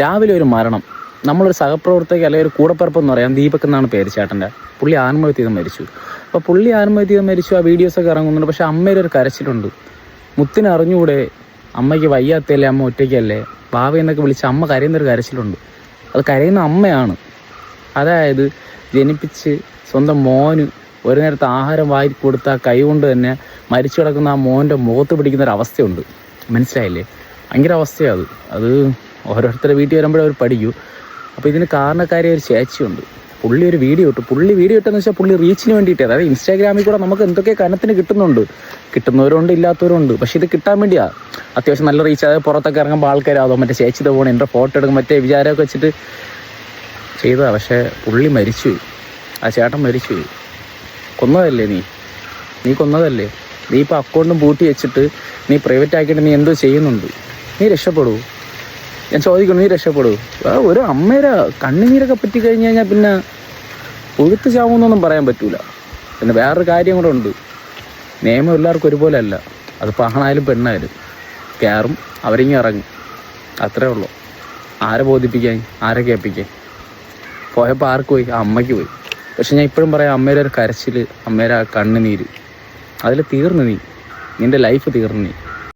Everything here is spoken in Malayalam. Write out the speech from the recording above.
രാവിലെ ഒരു മരണം. നമ്മളൊരു സഹപ്രവർത്തക അല്ലെങ്കിൽ ഒരു കൂടപ്പിറപ്പെന്ന് പറയാം, ദീപക് എന്നാണ് പേര് ചേട്ടൻ്റെ. പുള്ളി ആത്മഹത്യ ചെയ്ത് മരിച്ചു. അപ്പോൾ പുള്ളി ആത്മഹത്യ ചെയ്ത് മരിച്ചു, ആ വീഡിയോസൊക്കെ ഇറങ്ങുന്നുണ്ട്. പക്ഷേ അമ്മയുടെ ഒരു കരച്ചിലുണ്ട്. മുത്തിന് അറിഞ്ഞുകൂടെ അമ്മയ്ക്ക് വയ്യാത്തല്ലേ, അമ്മ ഒറ്റയ്ക്കല്ലേ, ഭാവയെന്നൊക്കെ വിളിച്ച് അമ്മ കരയുന്നൊരു കരച്ചിലുണ്ട്. അത് കരയുന്ന അമ്മയാണ്. അതായത് ജനിപ്പിച്ച് സ്വന്തം മോന് ഒരു നേരത്തെ ആഹാരം വാരി കൊടുത്ത കൈ കൊണ്ട് തന്നെ മരിച്ചു കിടക്കുന്ന ആ മോൻ്റെ മുഖത്ത് പിടിക്കുന്നൊരവസ്ഥയുണ്ട്. മനസ്സിലായില്ലേ? ഭയങ്കര അവസ്ഥയാണ് അത്. ഓരോരുത്തരുടെ വീട്ടിൽ വരുമ്പോഴേ അവർ പഠിക്കൂ. അപ്പോൾ ഇതിന് കാരണക്കാരി ഒരു ചേച്ചിയുണ്ട്. പുള്ളി ഒരു വീഡിയോ ഇട്ടു. പുള്ളി വീഡിയോ ഇട്ടെന്ന് വെച്ചാൽ പുള്ളി റീച്ചിന് വേണ്ടിയിട്ട്, അതായത് ഇൻസ്റ്റാഗ്രാമിൽ കൂടെ നമുക്ക് എന്തൊക്കെ കനത്തിന് കിട്ടുന്നുണ്ട്. കിട്ടുന്നവരുണ്ട്, ഇല്ലാത്തവരുണ്ട്. പക്ഷേ ഇത് കിട്ടാൻ വേണ്ടിയാണ് അത്യാവശ്യം നല്ല റീച്ച്. അതായത് പുറത്തൊക്കെ ഇറങ്ങുമ്പോൾ ആൾക്കാരാതോ മറ്റേ ചേച്ചിയുടെ പോകണം, എൻ്റെ ഫോട്ടോ എടുക്കും, മറ്റേ വിചാരമൊക്കെ വെച്ചിട്ട് ചെയ്തതാണ്. പക്ഷേ പുള്ളി മരിച്ചുപോയി. ആ ചേട്ടൻ മരിച്ചുപോയി. കൊന്നതല്ലേ നീ കൊന്നതല്ലേ? നീ ഇപ്പോൾ അക്കൗണ്ടും പൂട്ടി വെച്ചിട്ട് നീ പ്രൈവറ്റ് ആക്കിയിട്ട് നീ എന്തോ ചെയ്യുന്നുണ്ട്? നീ രക്ഷപ്പെടൂ? ഞാൻ ചോദിക്കണം, നീ രക്ഷപ്പെടൂ? ഒരു അമ്മയുടെ കണ്ണുനീരൊക്കെ പറ്റിക്കഴിഞ്ഞ് കഴിഞ്ഞാൽ പിന്നെ ഒഴുത്ത് ചാവുമെന്നൊന്നും പറയാൻ പറ്റൂല. പിന്നെ വേറൊരു കാര്യം കൂടെ ഉണ്ട്. നിയമം എല്ലാവർക്കും ഒരുപോലെ അല്ല. അതിപ്പോൾ ആണായാലും പെണ്ണായാലും കയറും, അവരിങ്ങനെ ഇറങ്ങും. അത്രേ ഉള്ളൂ. ആരെ ബോധിപ്പിക്കാൻ, ആരെ കേൾപ്പിക്കാൻ? പോയപ്പോൾ ആർക്ക് പോയി? ആ അമ്മയ്ക്ക് പോയി. പക്ഷെ ഞാൻ ഇപ്പോഴും പറയാം, അമ്മയുടെ ഒരു കരച്ചിൽ, അമ്മയുടെ ആ കണ്ണുനീര്, അതിൽ തീർന്നു നിൻ്റെ ലൈഫ് തീർന്നു.